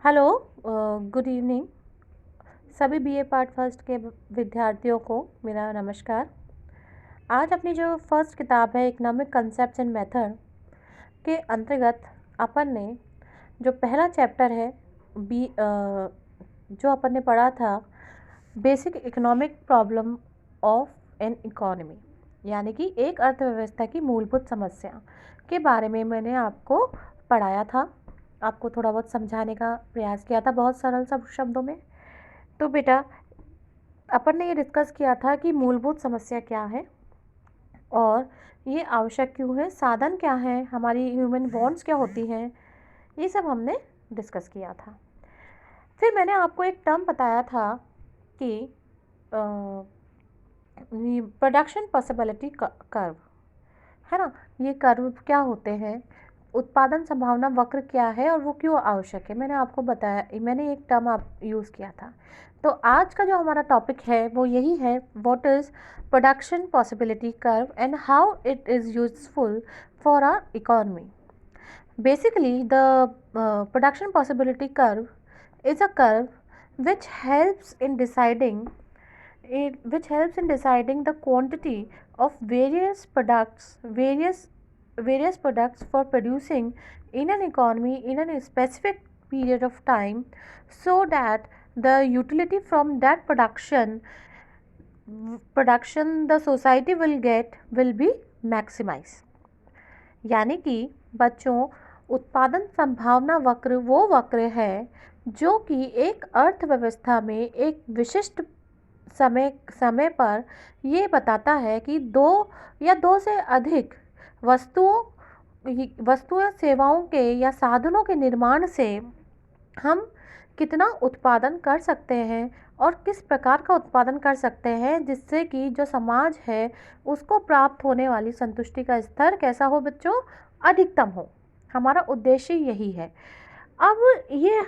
Hello. Good evening सभी BA part first के विद्यार्थियों को मेरा नमस्कार। आज अपनी जो फर्स्ट किताब है इकोनॉमिक कंसेप्ट्स एंड मेथड के अंतर्गत अपन ने जो पहला चैप्टर है जो अपन ने पढ़ा था basic economic problem of an economy, यानी कि एक अर्थव्यवस्था की मूलभूत समस्या के बारे में मैंने आपको पढ़ाया था। आपको थोड़ा बहुत समझाने का प्रयास किया था बहुत सरल सब शब्दों में। तो बेटा, अपन ने ये डिस्कस किया था कि मूलभूत समस्या क्या है और ये आवश्यक क्यों है, साधन क्या है, हमारी ह्यूमन बॉन्ड्स क्या होती हैं, ये सब हमने डिस्कस किया था। फिर मैंने आपको एक टर्म बताया था कि प्रोडक्शन पॉसिबिलिटी कर्व, है ना। ये कर्व क्या होते हैं, उत्पादन संभावना वक्र क्या है और वो क्यों आवश्यक है, मैंने आपको बताया। मैंने एक टर्म आप यूज़ किया था। तो आज का जो हमारा टॉपिक है वो यही है, what is production possibility curve and how it is useful for our economy. Basically the production possibility curve is a curve which helps in deciding the quantity of various products for producing in an economy in a specific period of time, so that the utility from that production the society will be maximized। यानी कि बच्चों, उत्पादन संभावना वक्र वो वक्र है जो कि एक अर्थव्यवस्था में एक विशिष्ट समय पर ये बताता है कि दो या दो से अधिक वस्तुओं सेवाओं के या साधनों के निर्माण से हम कितना उत्पादन कर सकते हैं और किस प्रकार का उत्पादन कर सकते हैं, जिससे कि जो समाज है उसको प्राप्त होने वाली संतुष्टि का स्तर कैसा हो बच्चों, अधिकतम हो। हमारा उद्देश्य यही है। अब ये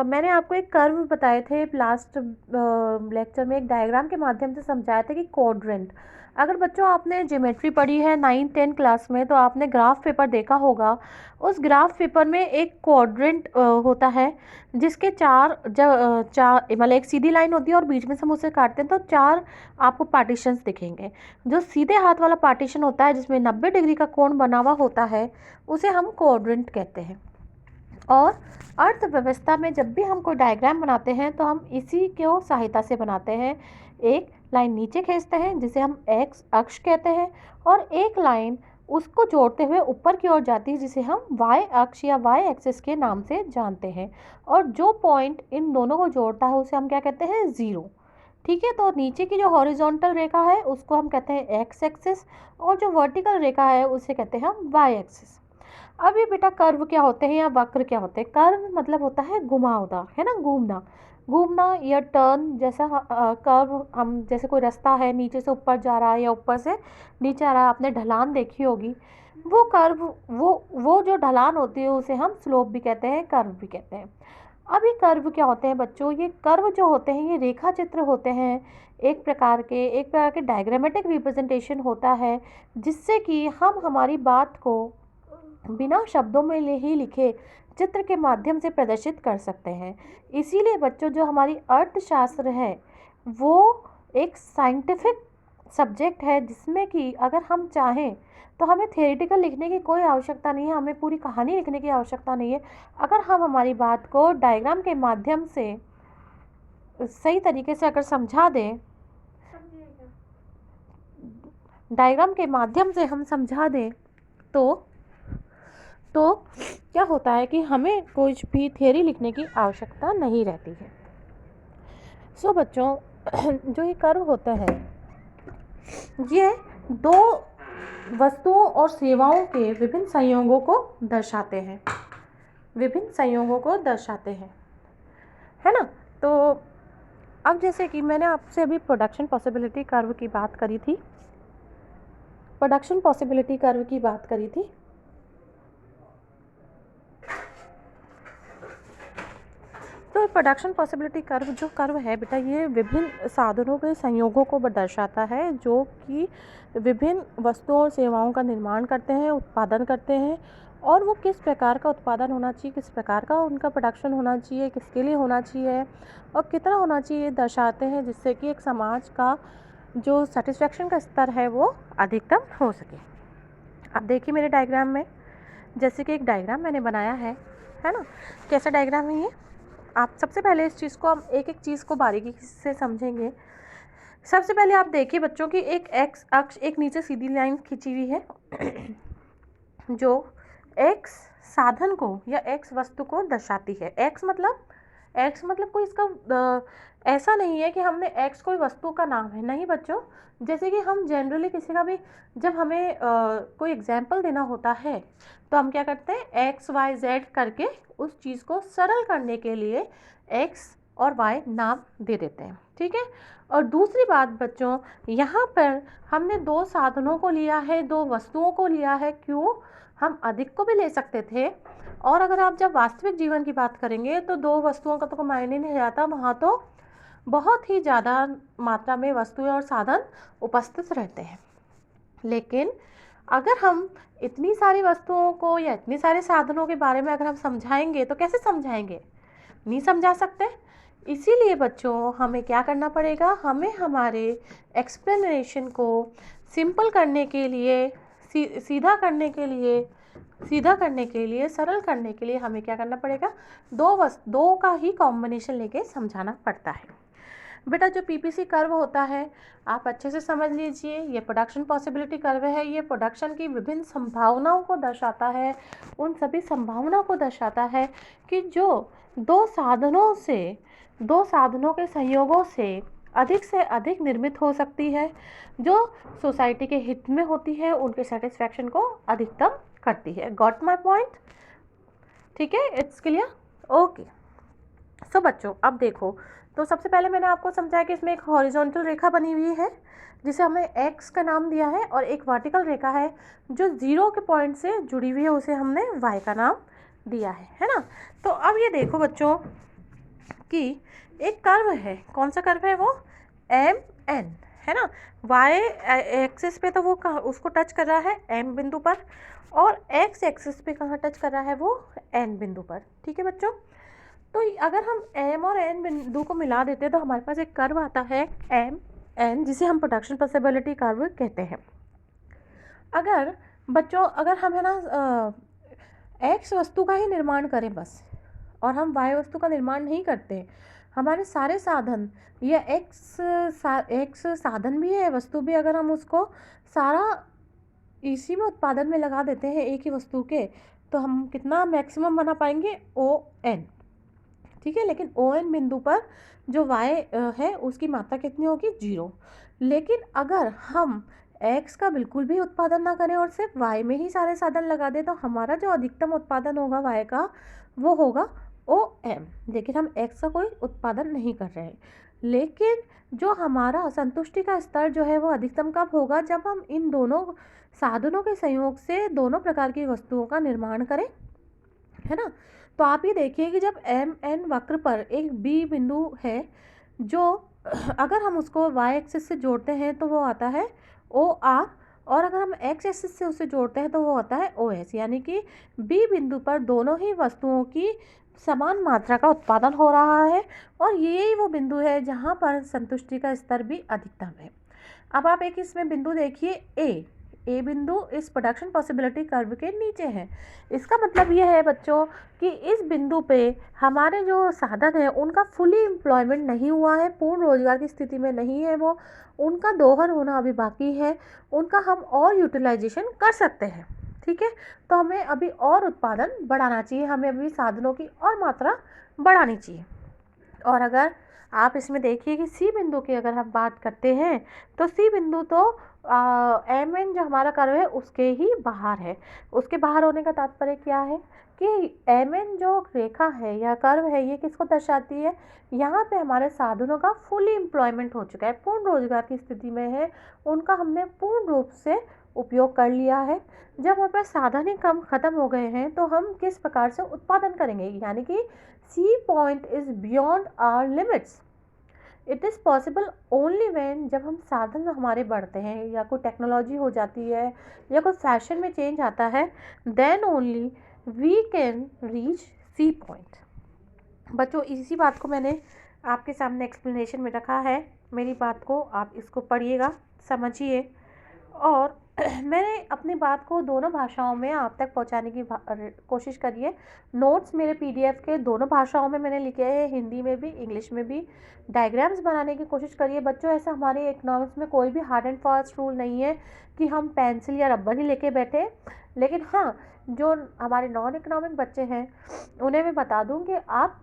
मैंने आपको एक कर्व बताए थे लास्ट लेक्चर में, एक डायग्राम के माध्यम से समझाया था कि क्वाड्रेंट। अगर बच्चों आपने ज्योमेट्री पढ़ी है 9-10 क्लास में तो आपने ग्राफ पेपर देखा होगा। उस ग्राफ पेपर में एक क्वाड्रेंट होता है जिसके चार मतलब एक सीधी लाइन होती है और बीच में से हम उसे काटते हैं तो चार आपको पार्टीशंस दिखेंगे। जो सीधे हाथ वाला पार्टीशन होता है जिसमें 90 डिग्री का कोण बना हुआ होता है उसे हम क्वाड्रेंट कहते हैं। और अर्थव्यवस्था में जब भी हम कोई डायग्राम बनाते हैं तो हम इसी को सहायता से बनाते हैं। एक लाइन नीचे खींचते हैं जिसे हम एक्स अक्ष कहते हैं और एक लाइन उसको जोड़ते हुए ऊपर की ओर जाती है जिसे हम वाई अक्ष या वाई एक्सिस के नाम से जानते हैं। और जो पॉइंट इन दोनों को जोड़ता है उसे हम क्या कहते हैं, ज़ीरो। ठीक है, तो नीचे की जो हॉरिजॉन्टल रेखा है उसको हम कहते हैं एक्स एक्सिस और जो वर्टिकल रेखा है उसे कहते हैं हम वाई एक्सिस। अब ये बेटा कर्व क्या होते हैं या वक्र क्या होते हैं। कर्व मतलब होता है घुमावदार, है ना, घूमना घूमना या टर्न जैसा। कर्व हम जैसे कोई रास्ता है नीचे से ऊपर जा रहा है या ऊपर से नीचे आ रहा है, आपने ढलान देखी होगी, वो कर्व वो जो ढलान होती है उसे हम स्लोप भी कहते हैं, कर्व भी कहते हैं। अब ये कर्व क्या होते हैं बच्चों, ये कर्व जो होते हैं ये रेखा चित्र होते हैं, एक प्रकार के डायग्रामेटिक रिप्रेजेंटेशन होता है जिससे कि हम हमारी बात को बिना शब्दों में ही लिखे चित्र के माध्यम से प्रदर्शित कर सकते हैं। इसीलिए बच्चों जो हमारी अर्थशास्त्र है वो एक साइंटिफिक सब्जेक्ट है जिसमें कि अगर हम चाहें तो हमें थियोरेटिकल लिखने की कोई आवश्यकता नहीं है, हमें पूरी कहानी लिखने की आवश्यकता नहीं है। अगर हम हमारी बात को डायग्राम के माध्यम से सही तरीके से अगर समझा दें, डायग्राम के माध्यम से हम समझा दें तो क्या होता है कि हमें कुछ भी थियरी लिखने की आवश्यकता नहीं रहती है। सो बच्चों, जो ये कर्व होता है ये दो वस्तुओं और सेवाओं के विभिन्न संयोगों को दर्शाते हैं, है ना। तो अब जैसे कि मैंने आपसे अभी प्रोडक्शन पॉसिबिलिटी कर्व की बात करी थी, तो प्रोडक्शन पॉसिबिलिटी कर्व जो कर्व है बेटा, ये विभिन्न साधनों के संयोगों को दर्शाता है जो कि विभिन्न वस्तुओं और सेवाओं का निर्माण करते हैं, उत्पादन करते हैं और वो किस प्रकार का उत्पादन होना चाहिए, किस प्रकार का उनका प्रोडक्शन होना चाहिए, किसके लिए होना चाहिए और कितना होना चाहिए दर्शाते हैं, जिससे कि एक समाज का जो सेटिस्फेक्शन का स्तर है वो अधिकतम हो सके। अब देखिए मेरे डायग्राम में, जैसे कि एक डायग्राम मैंने बनाया है ना, कैसा डायग्राम है ये। आप सबसे पहले इस चीज़ को, हम एक एक चीज़ को बारीकी से समझेंगे। सबसे पहले आप देखिए बच्चों की एक एक्स अक्ष, एक नीचे सीधी लाइन खींची हुई है जो एक्स साधन को या एक्स वस्तु को दर्शाती है। एक्स मतलब कोई इसका ऐसा नहीं है कि हमने एक्स कोई वस्तु का नाम है, नहीं बच्चों। जैसे कि हम जनरली किसी का भी, जब हमें कोई एग्जाम्पल देना होता है तो हम क्या करते हैं, एक्स वाई जेड करके उस चीज़ को सरल करने के लिए एक्स और वाई नाम दे देते हैं, ठीक है। और दूसरी बात बच्चों, यहाँ पर हमने दो साधनों को लिया है, दो वस्तुओं को लिया है। क्यों? हम अधिक को भी ले सकते थे, और अगर आप जब वास्तविक जीवन की बात करेंगे तो दो वस्तुओं का तो मायने नहीं रहता, वहाँ तो बहुत ही ज़्यादा मात्रा में वस्तुएं और साधन उपस्थित रहते हैं। लेकिन अगर हम इतनी सारी वस्तुओं को या इतने सारे साधनों के बारे में अगर हम समझाएंगे तो कैसे समझाएंगे, नहीं समझा सकते। इसीलिए बच्चों हमें क्या करना पड़ेगा, हमें हमारे एक्सप्लेनेशन को सिंपल करने के लिए, सीधा करने के लिए, सरल करने के लिए हमें क्या करना पड़ेगा, दो का ही कॉम्बिनेशन लेके समझाना पड़ता है। बेटा जो पीपीसी कर्व होता है आप अच्छे से समझ लीजिए, ये प्रोडक्शन पॉसिबिलिटी कर्व है। ये प्रोडक्शन की विभिन्न संभावनाओं को दर्शाता है, उन सभी संभावनाओं को दर्शाता है कि जो दो साधनों के संयोगों से अधिक निर्मित हो सकती है, जो सोसाइटी के हित में होती है, उनके सेटिस्फैक्शन को अधिकतम करती है। Got my point? ठीक है, इट्स क्लियर? ओके। सो बच्चों अब देखो, तो सबसे पहले मैंने आपको समझाया कि इसमें एक हॉरिजॉन्टल रेखा बनी हुई है जिसे हमने एक्स का नाम दिया है, और एक वर्टिकल रेखा है जो जीरो के पॉइंट से जुड़ी हुई है, उसे हमने वाई का नाम दिया है ना। तो अब ये देखो बच्चों कि एक कर्व है, कौन सा कर्व है वो, एम एन है ना। वाई एक्सिस पे तो वो उसको टच कर रहा है एम बिंदु पर, और एक्स एक्सिस पे कहाँ टच कर रहा है, वो एन बिंदु पर। ठीक है बच्चों, तो अगर हम एम और एन बिंदु को मिला देते हैं तो हमारे पास एक कर्व आता है एम एन, जिसे हम प्रोडक्शन पॉसिबिलिटी कर्व कहते हैं। अगर बच्चों, अगर हम है ना एक्स वस्तु का ही निर्माण करें बस, और हम वाई वस्तु का निर्माण नहीं करते, हमारे सारे साधन, या एक्स साधन भी है, वस्तु भी, अगर हम उसको सारा इसी में उत्पादन में लगा देते हैं एक ही वस्तु के, तो हम कितना मैक्सिमम बना पाएंगे, ओ एन। ठीक है, लेकिन ओ एन बिंदु पर जो वाई है उसकी मात्रा कितनी होगी, 0। लेकिन अगर हम एक्स का बिल्कुल भी उत्पादन ना करें और सिर्फ वाई में ही सारे साधन लगा दें, तो हमारा जो अधिकतम उत्पादन होगा वाई का, वो होगा ओ एम। लेकिन हम एक्स का कोई उत्पादन नहीं कर रहे हैं। लेकिन जो हमारा संतुष्टि का स्तर जो है वो अधिकतम कब होगा, जब हम इन दोनों साधनों के संयोग से दोनों प्रकार की वस्तुओं का निर्माण करें, है ना। तो आप ये देखिए कि जब एम एन वक्र पर एक बी बिंदु है, जो अगर हम उसको वाई एक्सिस से जोड़ते हैं तो वो आता है ओ आर, और अगर हम एक्स एक्सिस से उसे जोड़ते हैं तो वो आता है ओ एस। यानी कि बी बिंदु पर दोनों ही वस्तुओं की समान मात्रा का उत्पादन हो रहा है, और यही वो बिंदु है जहाँ पर संतुष्टि का स्तर भी अधिकतम है। अब आप एक इसमें बिंदु देखिए, ए बिंदु इस प्रोडक्शन पॉसिबिलिटी कर्व के नीचे है। इसका मतलब ये है बच्चों कि इस बिंदु पे हमारे जो साधन है उनका फुली एम्प्लॉयमेंट नहीं हुआ है, पूर्ण रोजगार की स्थिति में नहीं है वो, उनका दोहन होना अभी बाकी है, उनका हम और यूटिलाइजेशन कर सकते हैं। ठीक है, तो हमें अभी और उत्पादन बढ़ाना चाहिए, हमें अभी साधनों की और मात्रा बढ़ानी चाहिए। और अगर आप इसमें देखिए कि सी बिंदु की अगर हम बात करते हैं, तो सी बिंदु तो एम एन जो हमारा कर्व है उसके ही बाहर है। उसके बाहर होने का तात्पर्य क्या है कि एम एन जो रेखा है या कर्व है, ये किसको दर्शाती है, यहाँ पे हमारे साधनों का फुली एम्प्लॉयमेंट हो चुका है, पूर्ण रोजगार की स्थिति में है, उनका हमने पूर्ण रूप से उपयोग कर लिया है। जब हमारे पास साधन ही कम ख़त्म हो गए हैं तो हम किस प्रकार से उत्पादन करेंगे, यानी कि C point is beyond our limits. It is possible only when, जब हम साधन हमारे बढ़ते हैं या कोई टेक्नोलॉजी हो जाती है या कोई फैशन में चेंज आता है, then only we can reach C point. बच्चों इसी बात को मैंने आपके सामने एक्सप्लेनेशन में रखा है। मेरी बात को आप इसको पढ़िएगा, समझिए, और मैंने अपनी बात को दोनों भाषाओं में आप तक पहुंचाने की कोशिश करी है। नोट्स मेरे पीडीएफ के दोनों भाषाओं में मैंने लिखे हैं, हिंदी में भी इंग्लिश में भी। डायग्राम्स बनाने की कोशिश करिए बच्चों। ऐसा हमारे इकोनॉमिक्स में कोई भी हार्ड एंड फास्ट रूल नहीं है कि हम पेंसिल या रबर ही लेके बैठे। लेकिन हाँ, जो हमारे नॉन इकोनॉमिक बच्चे हैं उन्हें मैं बता दूँ कि आप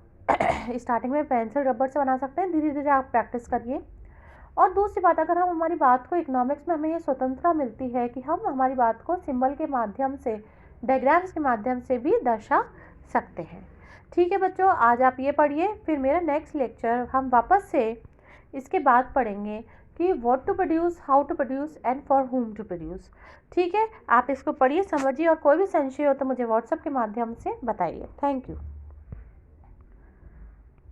स्टार्टिंग में पेंसिल रबर से बना सकते हैं, धीरे धीरे आप प्रैक्टिस करिए। और दूसरी बात, अगर हम हमारी बात को इकोनॉमिक्स में हमें ये स्वतंत्रता मिलती है कि हम हमारी बात को सिंबल के माध्यम से, डायग्राम्स के माध्यम से भी दर्शा सकते हैं। ठीक है बच्चों, आज आप ये पढ़िए, फिर मेरा नेक्स्ट लेक्चर हम वापस से इसके बाद पढ़ेंगे कि what to produce, how to produce and for whom to produce. ठीक है, आप इसको पढ़िए, समझिए, और कोई भी संशय हो तो मुझे व्हाट्सएप के माध्यम से बताइए। Thank you.